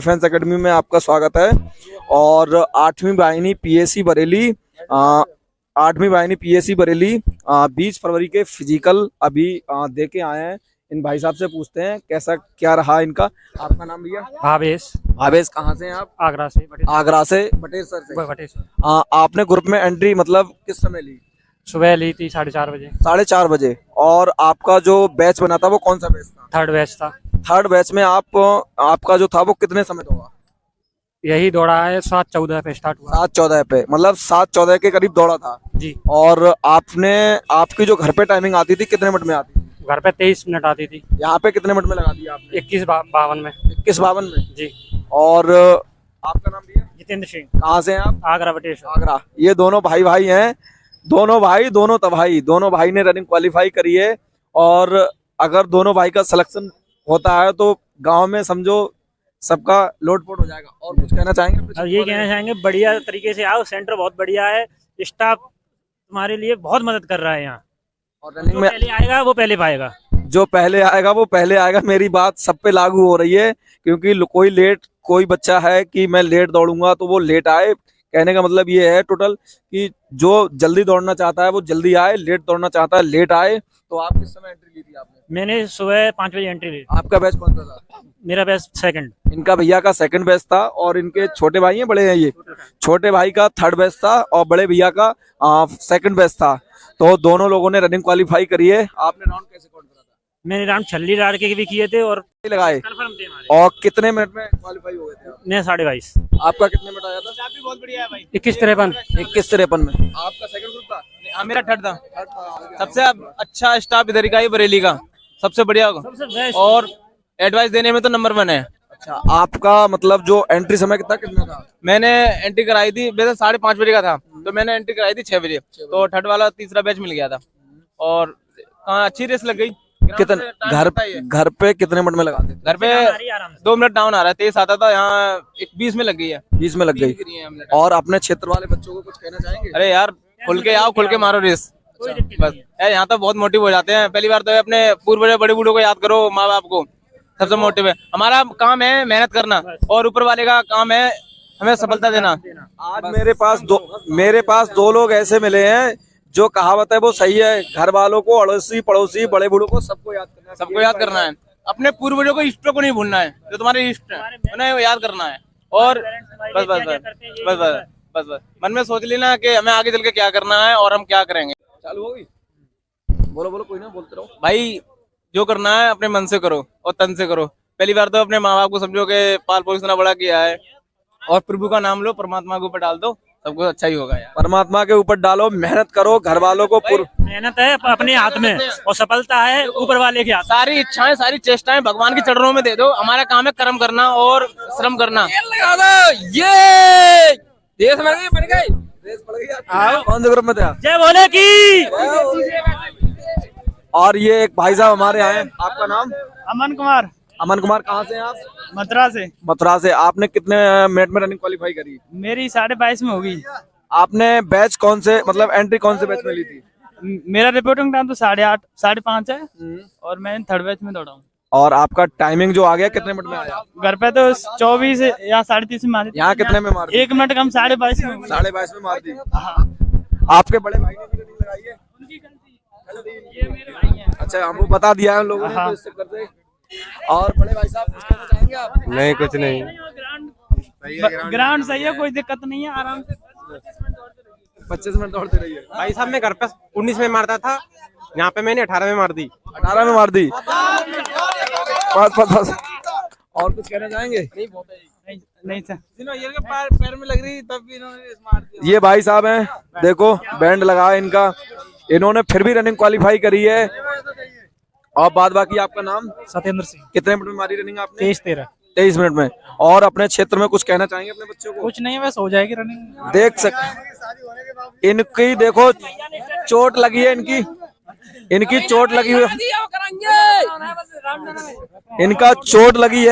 Defence academy में आपका स्वागत है। और 8वीं वाहिनी पीएसी बरेली 20 फरवरी के फिजिकल अभी दे के आए हैं। इन भाई साहब से पूछते हैं कैसा क्या रहा इनका। आपका नाम भैया? भावेश। भावेश, कहाँ से हैं आप? आगरा से। आगरा से, बटेश्वर से। बटेश्वर। आपने ग्रुप में एंट्री मतलब किस समय ली? सुबह ली थी 4:30 बजे। 4:30 बजे। और आपका जो बैच बना था वो कौन सा बैच था? थर्ड बैच था। थर्ड बैच में आपका जो था वो कितने समय दौड़ा? यही दौड़ा है 7:14 पे स्टार्ट हुआ। 7:14 पे, मतलब 7:14 के करीब दौड़ा था जी। और आपकी जो घर पे टाइमिंग आती थी कितने मिनट में आती थी? घर पे 23 मिनट आती थी। यहाँ पे कितने मिनट में लगा दिया आपने? 21:52 में। 21:52 में जी। और आपका नाम भैया? जितेंद्र सिंह। कहाँ से हैं आप? आगरा बटेश्वर। आगरा। ये दोनों भाई हैं, दोनों भाई ने रनिंग क्वालिफाई करी है। और अगर दोनों भाई का सिलेक्शन होता है तो गांव में समझो सबका लोटपोट हो जाएगा। और कुछ कहना चाहेंगे? अब ये कहना चाहेंगे बढ़िया तरीके से आओ, सेंटर बहुत बढ़िया है, स्टाफ तुम्हारे लिए बहुत मदद कर रहा है यहाँ। और रनिंग में पहले आएगा वो पहले पाएगा। जो पहले आएगा वो पहले आएगा, मेरी बात सब पे लागू हो रही है। क्योंकि कोई बच्चा है कि मैं लेट दौड़ूंगा तो वो लेट आए। कहने का मतलब ये है टोटल कि जो जल्दी दौड़ना चाहता है वो जल्दी आए, लेट दौड़ना चाहता है लेट आए। तो आप किस समय एंट्री ली थी आपने? मैंने सुबह 5 बजे एंट्री ली। आपका बैच कौन सा था? मेरा बैच सेकंड। इनका भैया का सेकंड बैच था और इनके छोटे भाई हैं बड़े हैं? ये छोटे भाई का थर्ड बैच था और बड़े भैया का सेकंड बैच था। तो दोनों लोगों ने रनिंग क्वालिफाई करी है। आपने राउंड कैसे काउंट करा था? मैंने राउंड छल्ली लड़के के भी किए थे और लगाए। कंफर्म थे हमारे। और कितने मिनट में क्वालिफाई हो गए थे? मैं 22:30। आपका कितने मिनट आया था? बहुत बढ़िया है भाई। 21:53। 21:53 में। आपका सेकंड ग्रुप था? हाँ, मेरा थर्ड था। सबसे अच्छा स्टाफ इधर का ही बरेली का, सबसे बढ़िया सबसे बेस्ट। और एडवाइस देने में तो नंबर 1 है। अच्छा, आपका मतलब जो एंट्री समय कितना था? मैंने एंट्री कराई थी, वैसे 5:30 बजे का था तो मैंने एंट्री कराई थी 6 बजे। तो थर्ड वाला तीसरा बैच मिल गया था और अच्छी रेस लग गई। कितने घर पे कितने मिनट में लगाते थे? घर पे 2 मिनट डाउन आ रहा है, तेज आता था। यहाँ 20 में लग गई है। 20 में लग गई। और अपने क्षेत्र वाले बच्चों को कुछ कहना चाहेंगे? अरे यार खुल के आओ, खुल के मारो रेस बस। यहाँ तो बहुत मोटिव हो जाते हैं। पहली बार तो अपने पूर्व बड़े बूढ़ों को याद करो, माँ बाप को, सबसे मोटिव है। हमारा काम है मेहनत करना और ऊपर वाले का काम है हमें सफलता देना। आज मेरे पास दो लोग ऐसे मिले हैं जो कहावत है वो सही है। घर वालों को, अड़ोसी पड़ोसी, बड़े बूढ़ों को सबको याद करना है। अपने पूर्वजों को, इष्टों को नहीं भूलना है। जो तुम्हारे इष्ट है उन्हें याद करना है। और बस बस बस बस बस बस बस मन में सोच लेना कि हमें आगे चल के क्या करना है और हम क्या करेंगे। चालू होगी? बोलो कोई ना, बोलते रहो भाई। जो करना है अपने मन से करो और तन से करो। पहली बार तो अपने माँ बाप को समझो कि पाल पोस इतना बड़ा किया है और प्रभु का नाम लो, परमात्मा के ऊपर डाल दो, सब कुछ अच्छा ही होगा यार। परमात्मा के ऊपर डालो, मेहनत करो, घर वालों को मेहनत है अपने हाथ में और सफलता है ऊपर वाले के हाथ। सारी इच्छाएं, सारी चेष्टाएं भगवान के चरणों में दे दो। हमारा काम है कर्म करना और श्रम करना। ये देश बन गई। कौन से ग्रुप में थे? जय भोले की। और ये एक भाई साहब हमारे आए। आपका नाम? अमन कुमार। अमन कुमार, कहाँ से हैं आप? मथुरा से। मथुरा से। आपने कितने मिनट में रनिंग क्वालिफाई करी? मेरी 22:30 में होगी। आपने बैच कौन से, मतलब एंट्री कौन से बैच में ली थी? मेरा रिपोर्टिंग टाइम तो 8:30 5:30 है और मैं थर्ड बैच में दौड़ा हूँ। और आपका टाइमिंग जो आ गया कितने मिनट में आया? घर पे तो 24 या 33 में मारी। यहाँ कितने में मार दी? 1 मिनट कम 22:30 में। 22:30 में मार दी। आपके बड़े भाई ने भी रनिंग लगाई है? ये मेरे भाई हैं। अच्छा, हमको बता दिया है लोगों ने तो इससे करते। और बड़े भाई साहब कुछ कहना चाहेंगे आप? नहीं, कुछ नहीं। ग्राउंड सही है, कोई दिक्कत नहीं है, आराम से 25 मिनट दौड़ते रहिए। भाई साहब मैं घर पे 19 में मारता था, यहाँ पे मैंने 18 में मार दी। 18 में मार दी। बस। और कुछ कहना चाहेंगे? नहीं सर। पैर में लग रही तब भी इन्होंने मार दिया। ये भाई साहब हैं, देखो बैंड लगा है इनका। इन्होंने फिर भी रनिंग क्वालिफाई करी है। और बाद बाकी आपका नाम? सत्येंद्र सिंह। कितने मिनट में मारी रनिंग आपने? 23-13। 23 मिनट में। और अपने क्षेत्र में कुछ कहना चाहेंगे अपने बच्चों को? कुछ नहीं, बस हो जाएगी रनिंग। देख सकते इनकी, देखो चोट लगी है इनकी चोट लगी हुई, इनका चोट लगी है।